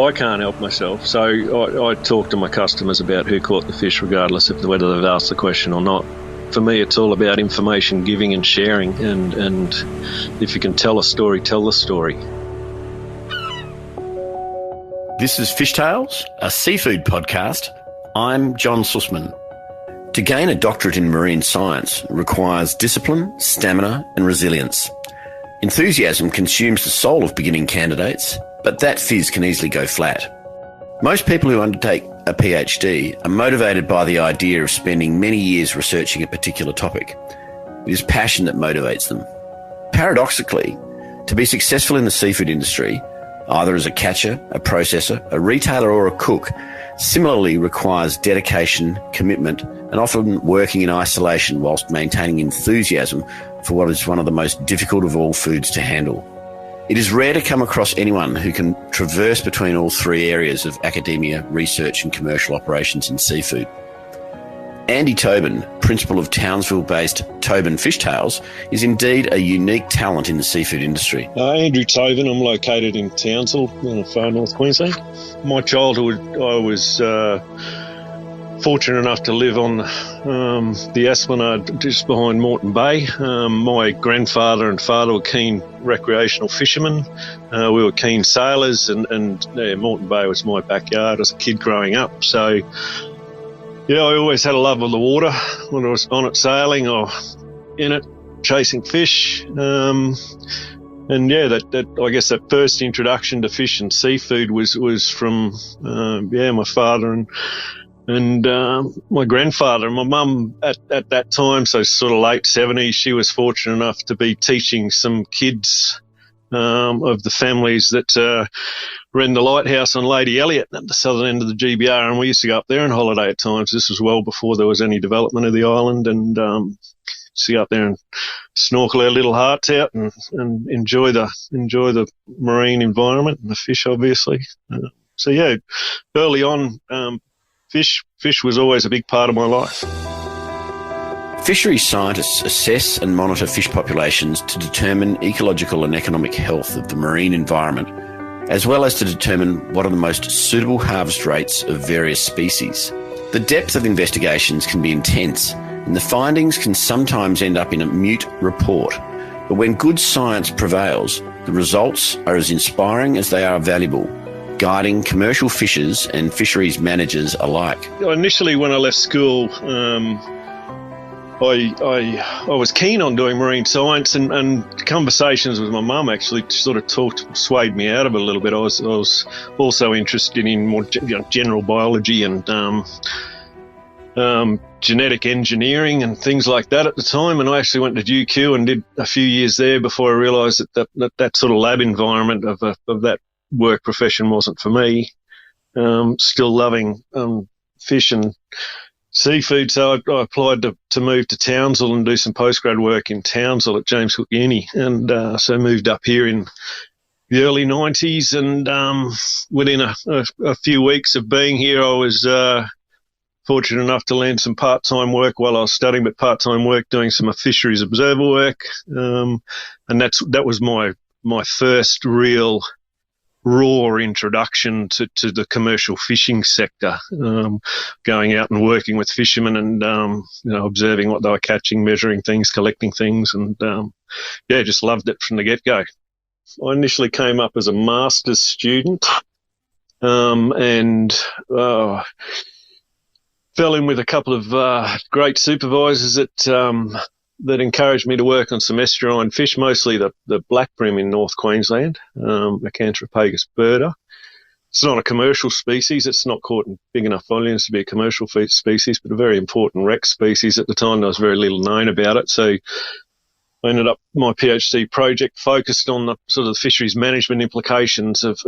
I can't help myself, so I talk to my customers about who caught the fish regardless of whether they've asked the question or not. For me, it's all about information giving and sharing, and if you can tell a story, tell the story. This is Fishtales, a seafood podcast. I'm John Susman. To gain a doctorate in marine science requires discipline, stamina and resilience. Enthusiasm consumes the soul of beginning candidates, but that fizz can easily go flat. Most people who undertake a PhD are motivated by the idea of spending many years researching a particular topic. It is passion that motivates them. Paradoxically, to be successful in the seafood industry, either as a catcher, a processor, a retailer or a cook, similarly requires dedication, commitment, and often working in isolation whilst maintaining enthusiasm for what is one of the most difficult of all foods to handle. It is rare to come across anyone who can traverse between all three areas of academia, research and commercial operations in seafood. Andy Tobin, principal of Townsville-based Tobin Fishtales, is indeed a unique talent in the seafood industry. Andrew Tobin, I'm located in Townsville, in far north Queensland. My childhood, I was fortunate enough to live on the Esplanade just behind Moreton Bay. My grandfather and father were keen recreational fishermen. We were keen sailors, and Moreton Bay was my backyard as a kid growing up. So, yeah, I always had a love of the water when I was on it sailing or in it chasing fish. And yeah, that I guess that first introduction to fish and seafood was from my father and my grandfather. And my mum at that time, so sort of late 70s, she was fortunate enough to be teaching some kids of the families that ran the lighthouse on Lady Elliot at the southern end of the GBR, and we used to go up there on holiday at times. This was well before there was any development of the island, and used to go up there and snorkel our little hearts out and enjoy the marine environment and the fish, obviously. So yeah, early on, fish was always a big part of my life. Fisheries scientists assess and monitor fish populations to determine ecological and economic health of the marine environment, as well as to determine what are the most suitable harvest rates of various species. The depth of investigations can be intense, and the findings can sometimes end up in a mute report. But when good science prevails, the results are as inspiring as they are valuable, guiding commercial fishers and fisheries managers alike. Initially, when I left school, I was keen on doing marine science, and conversations with my mum actually sort of swayed me out of it a little bit. I was also interested in more general biology and genetic engineering and things like that at the time, and I actually went to UQ and did a few years there before I realised that sort of lab environment of that work profession wasn't for me. Still loving fish and seafood, so I applied to move to Townsville and do some postgrad work in Townsville at James Cook Uni, and so moved up here in the early 90s, and within a few weeks of being here, I was fortunate enough to land some part-time work while I was studying, but part-time work doing some fisheries observer work, and that was my first real raw introduction to the commercial fishing sector, going out and working with fishermen and observing what they were catching, measuring things, collecting things, and just loved it from the get-go. I initially came up as a master's student, and fell in with a couple of great supervisors that encouraged me to work on some estuarine fish, mostly the black brim in North Queensland, Acanthropagus birda. It's not a commercial species. It's not caught in big enough volumes to be a commercial species, but a very important rec species. At the time, there was very little known about it. So I ended up, my PhD project focused on the sort of fisheries management implications of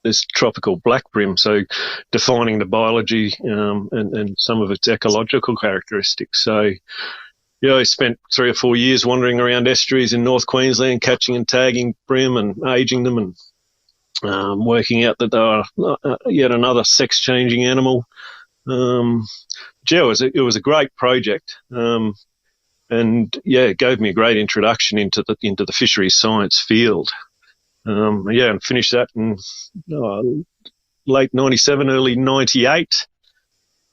this tropical black brim, so defining the biology and some of its ecological characteristics. So, yeah, I spent 3 or 4 years wandering around estuaries in North Queensland, catching and tagging brim and aging them, and working out that they are yet another sex-changing animal. It was a great project, and it gave me a great introduction into the fisheries science field. and finished that in late 97, early 98.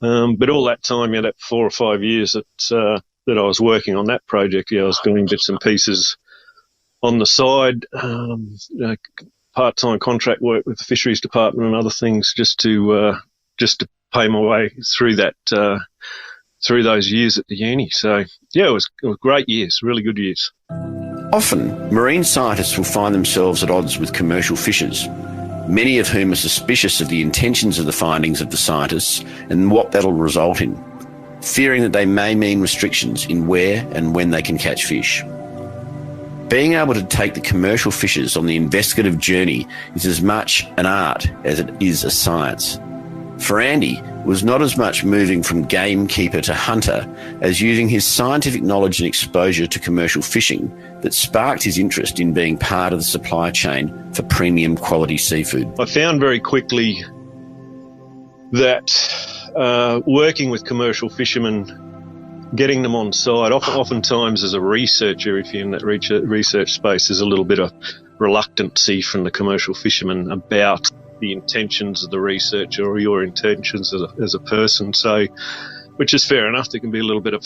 But all that time, that 4 or 5 years that I was working on that project, I was doing bits and pieces on the side, part-time contract work with the fisheries department and other things, just to pay my way through that, through those years at the uni. So it was great years, really good years. Often, marine scientists will find themselves at odds with commercial fishers, many of whom are suspicious of the intentions of the findings of the scientists and what that'll result in, fearing that they may mean restrictions in where and when they can catch fish. Being able to take the commercial fishers on the investigative journey is as much an art as it is a science. For Andy, it was not as much moving from gamekeeper to hunter as using his scientific knowledge and exposure to commercial fishing that sparked his interest in being part of the supply chain for premium quality seafood. I found very quickly that working with commercial fishermen, getting them on side, oftentimes as a researcher, if you're in that research space, there's a little bit of reluctancy from the commercial fishermen about the intentions of the researcher or your intentions as a person. So, which is fair enough. There can be a little bit of,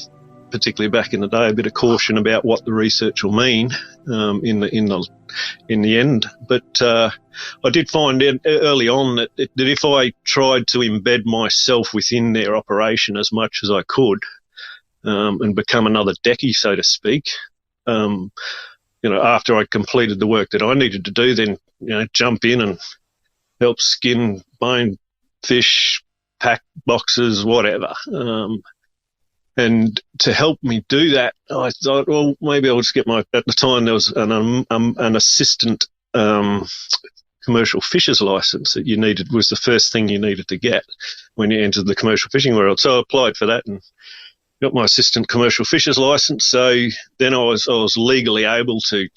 particularly back in the day, a bit of caution about what the research will mean in the end. But I did find early on that if I tried to embed myself within their operation as much as I could, and become another decky, so to speak, after I completed the work that I needed to do, then jump in and help skin, bone fish, pack boxes, whatever. And to help me do that, I thought, well, maybe I'll just get at the time there was an assistant commercial fisher's license that you needed, was the first thing you needed to get when you entered the commercial fishing world. So I applied for that and got my assistant commercial fisher's license. So then I was legally able to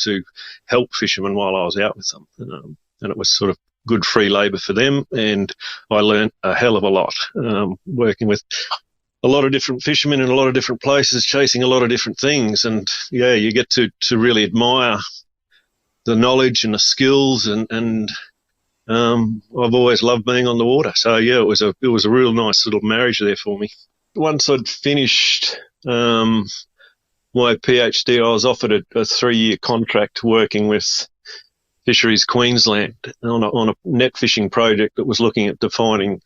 help fishermen while I was out with them. And it was sort of good free labour for them, and I learnt a hell of a lot working with a lot of different fishermen in a lot of different places, chasing a lot of different things. And you get to really admire the knowledge and the skills, and I've always loved being on the water. So it was a real nice little marriage there for me. Once I'd finished my PhD, I was offered a 3-year contract working with Fisheries Queensland on a net fishing project that was looking at defining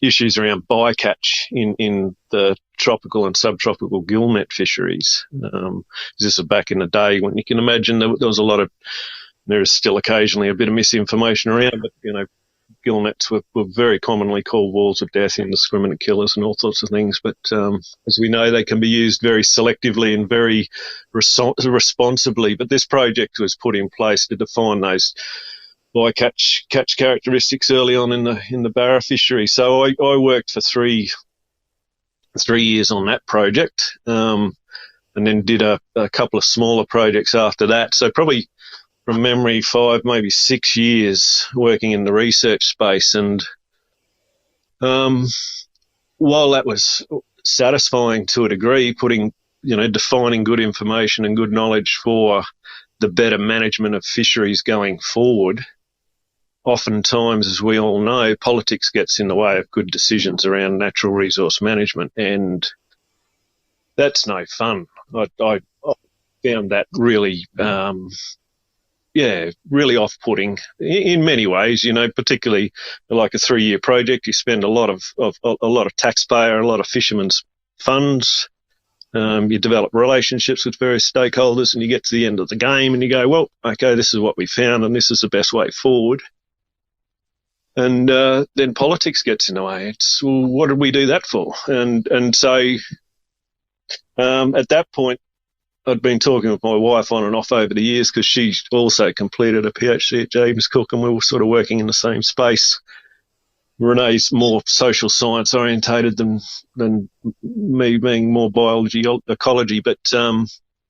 issues around bycatch in the tropical and subtropical gillnet fisheries. This is back in the day when you can imagine there was a lot of, there is still occasionally a bit of misinformation around, but gillnets were very commonly called walls of death, indiscriminate killers and all sorts of things. But as we know, they can be used very selectively and very responsibly. But this project was put in place to define those bycatch characteristics early on in the Barra fishery. So I worked for three years on that project, and then did a couple of smaller projects after that. So probably, from memory, 5, maybe 6 years working in the research space. And while that was satisfying to a degree, defining good information and good knowledge for the better management of fisheries going forward, oftentimes, as we all know, politics gets in the way of good decisions around natural resource management, and that's no fun. I found that really really off-putting in many ways. Particularly like a 3-year project, you spend a lot of taxpayer, a lot of fishermen's funds. You develop relationships with various stakeholders, and you get to the end of the game and you go, well, okay, this is what we found and this is the best way forward. And then politics gets in the way. It's, well, what did we do that for? And so at that point, I'd been talking with my wife on and off over the years, because she also completed a PhD at James Cook, and we were sort of working in the same space. Renee's more social science orientated than me, being more biology, ecology. But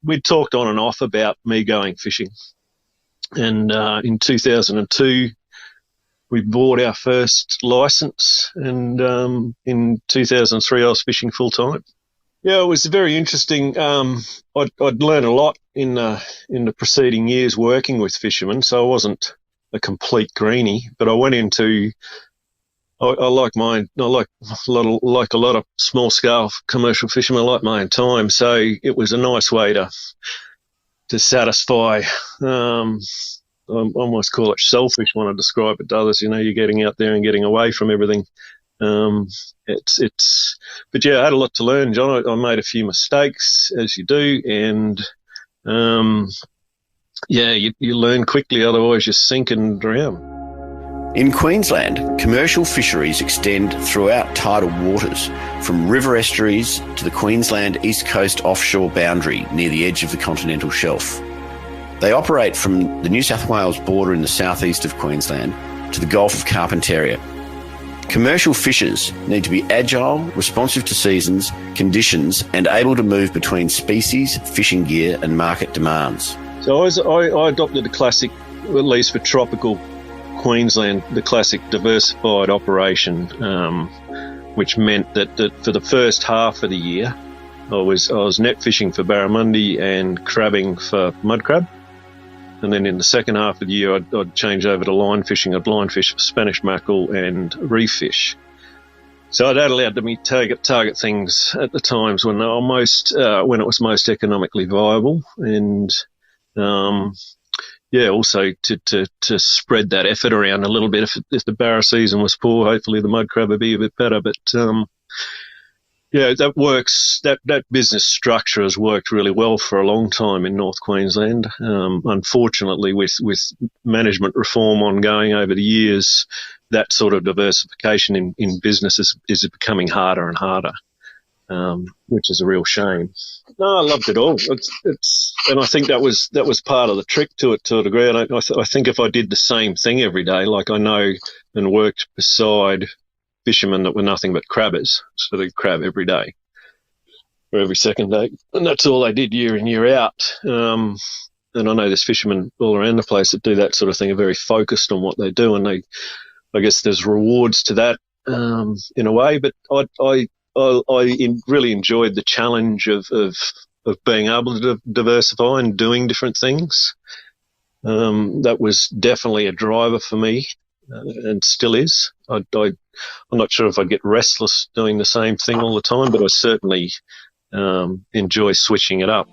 we'd talked on and off about me going fishing. And in 2002, we bought our first license, and in 2003, I was fishing full time. Yeah, it was very interesting. I'd learned a lot in the preceding years working with fishermen, so I wasn't a complete greenie. But I went into I like I like a lot of small scale commercial fishermen. I like my own time, so it was a nice way to satisfy. I almost call it selfish when I describe it to others. You're getting out there and getting away from everything. Um, but yeah, I had a lot to learn, John. I made a few mistakes, as you do, and yeah, you learn quickly. Otherwise, you sink and drown. In Queensland, commercial fisheries extend throughout tidal waters, from river estuaries to the Queensland East Coast offshore boundary near the edge of the continental shelf. They operate from the New South Wales border in the southeast of Queensland to the Gulf of Carpentaria. Commercial fishers need to be agile, responsive to seasons, conditions, and able to move between species, fishing gear, and market demands. So I adopted the classic, at least for tropical Queensland, the classic diversified operation, which meant that for the first half of the year, I was net fishing for barramundi and crabbing for mud crab. And then in the second half of the year, I'd change over to line fishing. I'd line fish for Spanish mackerel and reef fish. So that allowed me to target things at the times when they were when it was most economically viable, and also to spread that effort around a little bit. If the barra season was poor, hopefully the mud crab would be a bit better. But that works. That business structure has worked really well for a long time in North Queensland. Unfortunately, with management reform ongoing over the years, that sort of diversification in business is becoming harder and harder, which is a real shame. No, I loved it all. And I think that was part of the trick to it to a degree. And I think if I did the same thing every day, like I know and worked beside fishermen that were nothing but crabbers, so they'd crab every day or every second day, and that's all they did year in, year out. And I know there's fishermen all around the place that do that sort of thing, are very focused on what they do, and I guess there's rewards to that in a way. But I really enjoyed the challenge of being able to diversify and doing different things. That was definitely a driver for me, and still is. I'm not sure if I'd get restless doing the same thing all the time, but I certainly enjoy switching it up.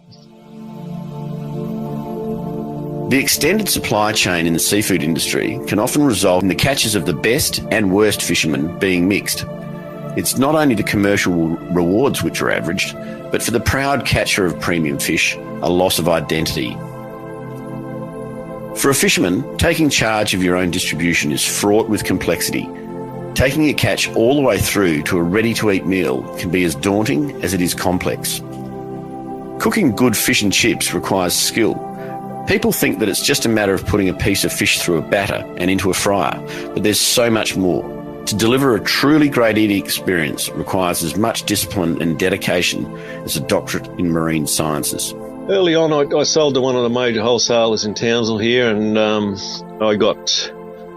The extended supply chain in the seafood industry can often result in the catches of the best and worst fishermen being mixed. It's not only the commercial rewards which are averaged, but for the proud catcher of premium fish, a loss of identity. For a fisherman, taking charge of your own distribution is fraught with complexity. Taking a catch all the way through to a ready-to-eat meal can be as daunting as it is complex. Cooking good fish and chips requires skill. People think that it's just a matter of putting a piece of fish through a batter and into a fryer, but there's so much more. To deliver a truly great eating experience requires as much discipline and dedication as a doctorate in marine sciences. Early on, I sold to one of the major wholesalers in Townsville here, and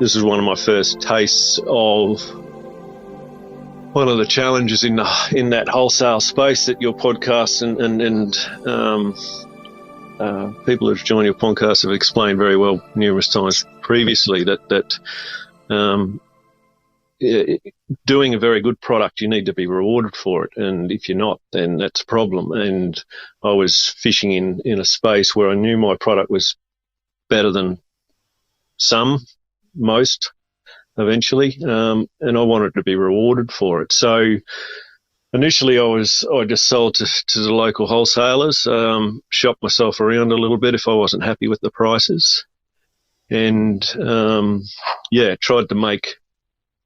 this was one of my first tastes of one of the challenges in that wholesale space that your podcast and people who've joined your podcast have explained very well numerous times previously that doing a very good product, you need to be rewarded for it, and if you're not, then that's a problem. And I was fishing in a space where I knew my product was better than most eventually, and I wanted to be rewarded for it. So initially I just sold to the local wholesalers, shopped myself around a little bit if I wasn't happy with the prices, and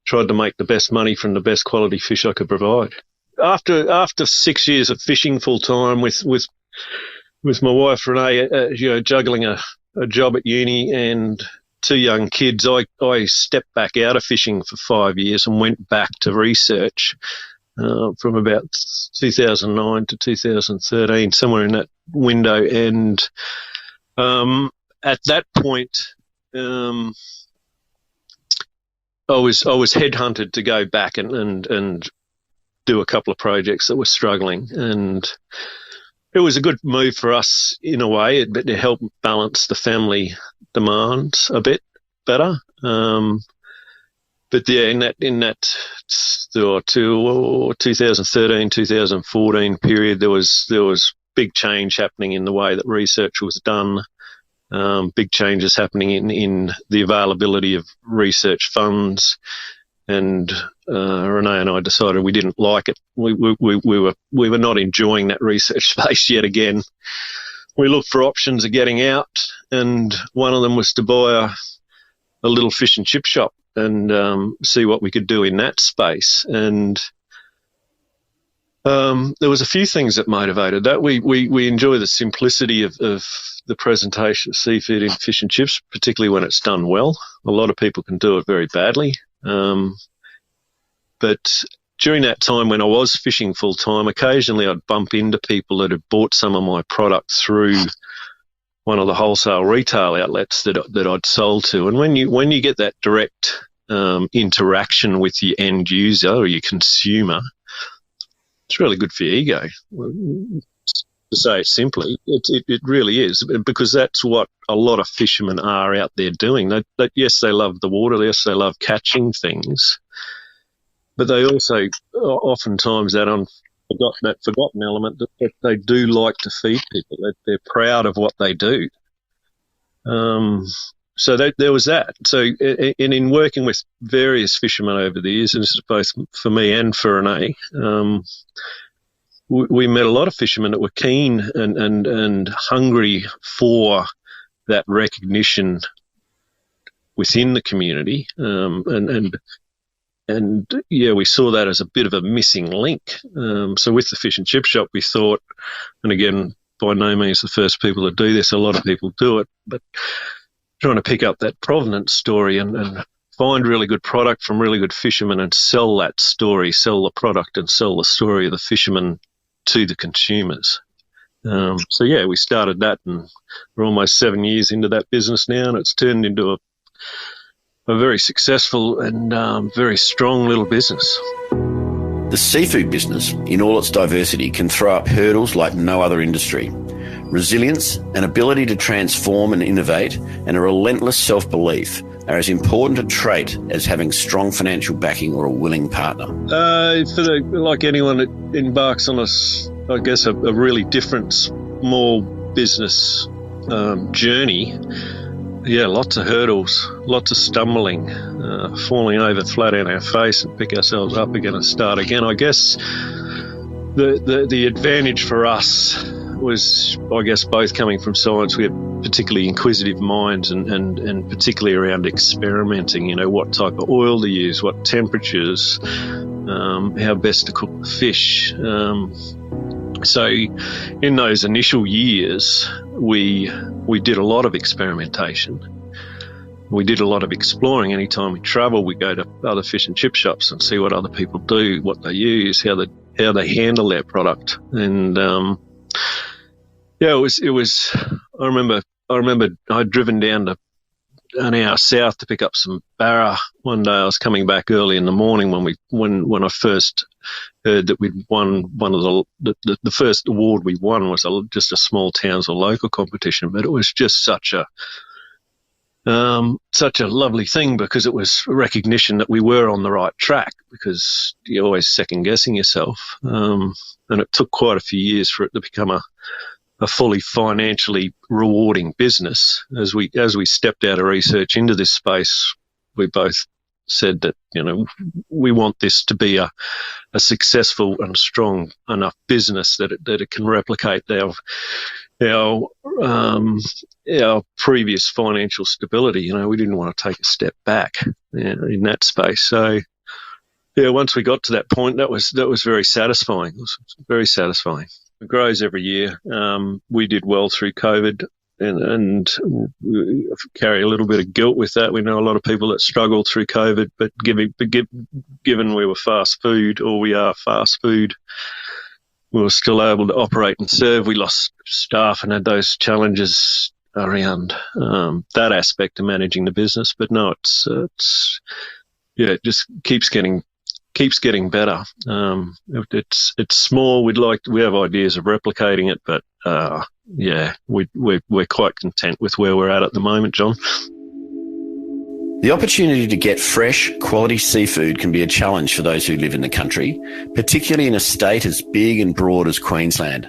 tried to make the best money from the best quality fish I could provide. After 6 years of fishing full time with my wife Renee, juggling a job at uni and 2 young kids, I stepped back out of fishing for 5 years and went back to research from about 2009 to 2013, somewhere in that window. And at that point, I was headhunted to go back and do a couple of projects that were struggling, and it was a good move for us in a way. It helped balance the family demands a bit better. But yeah, in that 2013, 2014 period, there was big change happening in the way that research was done. Big changes happening in the availability of research funds, and Renee and I decided we didn't like it. We were not enjoying that research space yet again. We looked for options of getting out, and one of them was to buy a little fish and chip shop and see what we could do in that space. And there was a few things that motivated that. We enjoy the simplicity of the presentation of seafood in fish and chips, particularly when it's done well. A lot of people can do it very badly. But during that time when I was fishing full time, occasionally I'd bump into people that had bought some of my product through one of the wholesale retail outlets that I'd sold to. And when you get that direct interaction with your end user or your consumer, it's really good for your ego. To say it simply, it really is, because that's what a lot of fishermen are out there doing. Yes, they love the water. Yes, they love catching things, but they also oftentimes that forgotten element that they do like to feed people. They're proud of what they do. So there was that. So in working with various fishermen over the years, and this is both for me and for Renee, we met a lot of fishermen that were keen and hungry for that recognition within the community, and yeah, we saw that as a bit of a missing link. So with the fish and chip shop, we thought, and again, by no means the first people to do this, a lot of people do it, but trying to pick up that provenance story and find really good product from really good fishermen and sell that story, sell the product and sell the story of the fishermen to the consumers. So yeah, we started that, and we're almost 7 years into that business now, and it's turned into a very successful and very strong little business. The seafood business, in all its diversity, can throw up hurdles like no other industry. Resilience, an ability to transform and innovate, and a relentless self-belief are as important a trait as having strong financial backing or a willing partner. Like anyone that embarks on a really different small business journey, yeah, lots of hurdles, lots of stumbling, falling over flat on our face and pick ourselves up again and start again. I guess the advantage for us was, I guess, both coming from science. We had particularly inquisitive minds and particularly around experimenting, what type of oil to use, what temperatures, how best to cook the fish. So in those initial years, we did a lot of experimentation. We did a lot of exploring. Anytime we travel, we go to other fish and chip shops and see what other people do, what they use, how they handle their product. And yeah, it was. I remember I'd driven down to an hour south to pick up some barra one day. I was coming back early in the morning when I first heard that we'd won one of the first award we won was just a small Townsville local competition, but it was just such a lovely thing, because it was recognition that we were on the right track, because you're always second guessing yourself, and it took quite a few years for it to become a fully financially rewarding business. As we stepped out of research into this space, we both said that we want this to be a successful and strong enough business that it can replicate our previous financial stability. We didn't want to take a step back in that space. So yeah, once we got to that point, that was very satisfying. It was very satisfying. It grows every year. We did well through COVID, and we carry a little bit of guilt with that. We know a lot of people that struggled through COVID, but given we were fast food, or we are fast food, we were still able to operate and serve. We lost staff and had those challenges around that aspect of managing the business. But no, it just keeps getting keeps getting better. It's small. We have ideas of replicating it, but we're quite content with where we're at the moment, John. The opportunity to get fresh, quality seafood can be a challenge for those who live in the country, particularly in a state as big and broad as Queensland.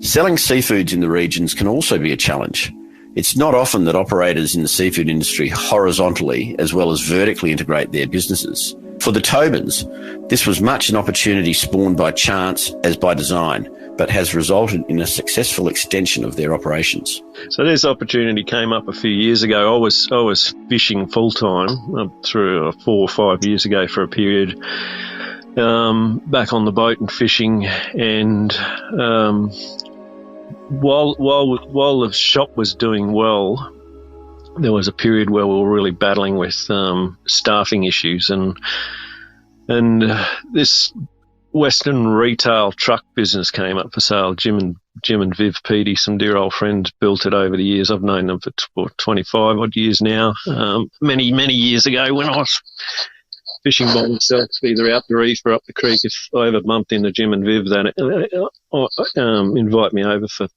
Selling seafoods in the regions can also be a challenge. It's not often that operators in the seafood industry horizontally as well as vertically integrate their businesses. For the Tobins, this was much an opportunity spawned by chance as by design, but has resulted in a successful extension of their operations. So this opportunity came up a few years ago. I was fishing full time through 4 or 5 years ago for a period, back on the boat and fishing, and while the shop was doing well, there was a period where we were really battling with staffing issues, and this Western retail truck business came up for sale. Jim and Viv Petey, some dear old friends, built it over the years. I've known them for 25 odd years now. Many years ago, when I was fishing by myself, either out the reef or up the creek, if I ever bumped into Jim and Viv, then invite me over for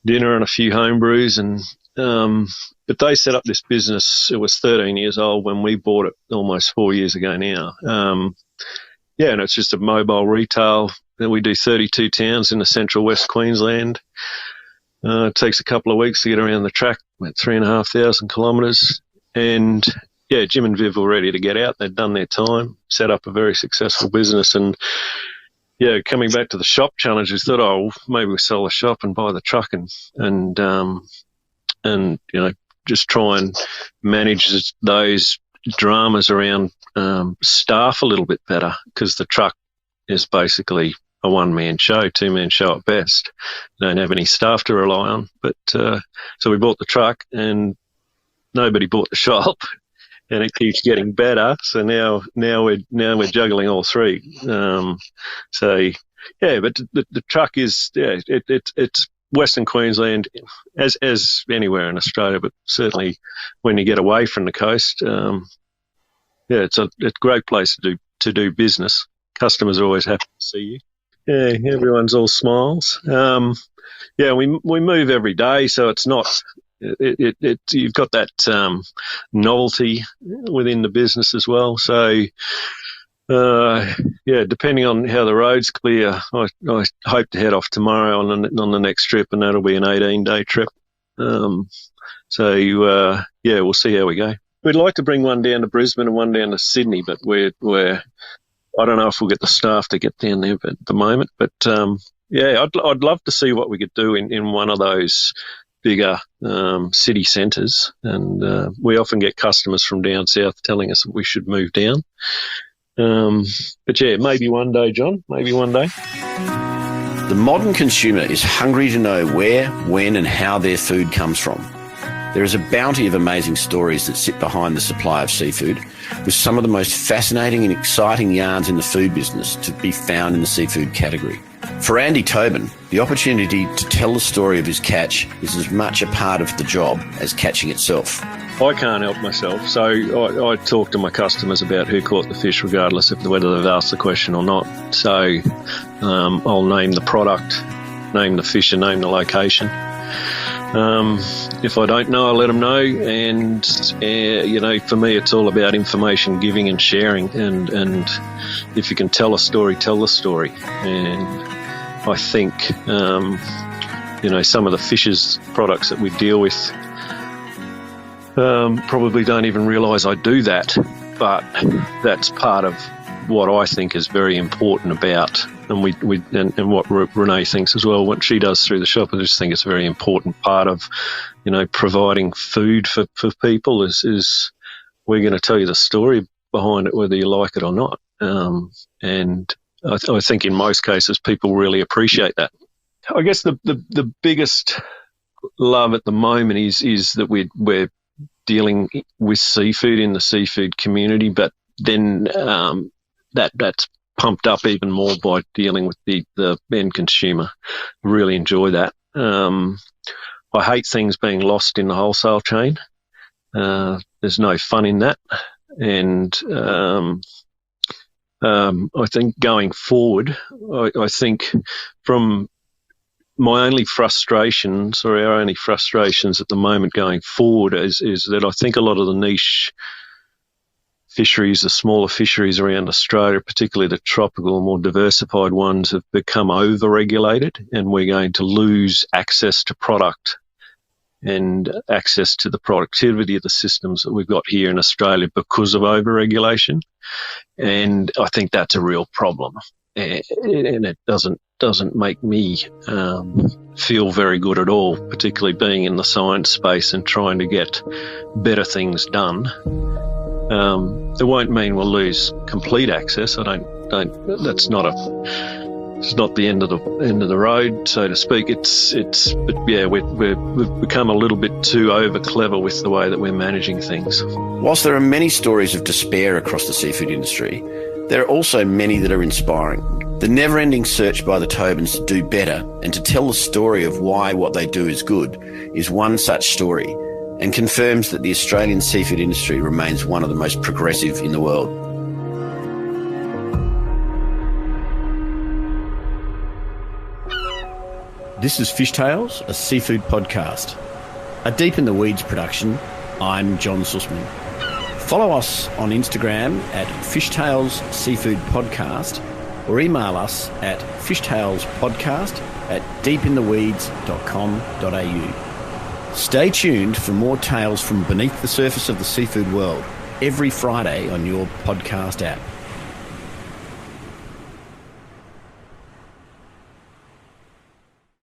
dinner and a few home brews. And but they set up this business. It was 13 years old when we bought it, almost 4 years ago now. And it's just a mobile retail. We do 32 towns in the central West Queensland. It takes a couple of weeks to get around the track, about 3,500 kilometres. And Jim and Viv were ready to get out. They'd done their time, set up a very successful business. And coming back to the shop challenge, we thought, maybe we sell the shop and buy the truck and just try and manage those dramas around staff a little bit better, because the truck is basically a one-man show, two-man show at best. Don't have any staff to rely on. But so we bought the truck and nobody bought the shop, and it keeps getting better. So now we're juggling all three. But the truck is it's Western Queensland as anywhere in Australia, but certainly when you get away from the coast. It's a great place to do business. Customers are always happy to see you. Yeah, everyone's all smiles. We move every day, so it's not. You've got that novelty within the business as well. So, depending on how the road's clear, I hope to head off tomorrow on the next trip, and that'll be an 18-day trip. We'll see how we go. We'd like to bring one down to Brisbane and one down to Sydney, but we're I don't know if we'll get the staff to get down there at the moment. But I'd love to see what we could do in one of those bigger city centres. And we often get customers from down south telling us that we should move down. Maybe one day, John. Maybe one day. The modern consumer is hungry to know where, when, and how their food comes from. There is a bounty of amazing stories that sit behind the supply of seafood, with some of the most fascinating and exciting yarns in the food business to be found in the seafood category. For Andy Tobin, the opportunity to tell the story of his catch is as much a part of the job as catching itself. I can't help myself, so I talk to my customers about who caught the fish, regardless of whether they've asked the question or not. So I'll name the product, name the fish, and name the location. If I don't know, I'll let them know. And, for me, it's all about information giving and sharing. And if you can tell a story, tell the story. And I think, some of the fish's products that we deal with probably don't even realise I do that. But that's part of what I think is very important about, and what Renee thinks as well, what she does through the shop. I just think it's a very important part of, providing food for people is we're going to tell you the story behind it, whether you like it or not. And I think in most cases people really appreciate that. I guess the biggest love at the moment is that we're dealing with seafood in the seafood community, but then that's pumped up even more by dealing with the end consumer. Really enjoy that. I hate things being lost in the wholesale chain. There's no fun in that. And I think going forward, I think from my only frustrations, or our only frustrations at the moment going forward, is that I think a lot of the niche fisheries, the smaller fisheries around Australia, particularly the tropical, more diversified ones, have become over-regulated, and we're going to lose access to product and access to the productivity of the systems that we've got here in Australia because of over-regulation. And I think that's a real problem. And it doesn't make me feel very good at all, particularly being in the science space and trying to get better things done. It won't mean we'll lose complete access. That's not it's not the end of the road, so to speak. But yeah, we've become a little bit too over clever with the way that we're managing things. Whilst there are many stories of despair across the seafood industry, there are also many that are inspiring. The never-ending search by the Tobins to do better and to tell the story of why what they do is good is one such story, and confirms that the Australian seafood industry remains one of the most progressive in the world. This is Fishtales, a seafood podcast. A Deep in the Weeds production. I'm John Susman. Follow us on Instagram at Fishtales Seafood Podcast, or email us at fishtalespodcast@deepintheweeds.com.au. Stay tuned for more tales from beneath the surface of the seafood world every Friday on your podcast app.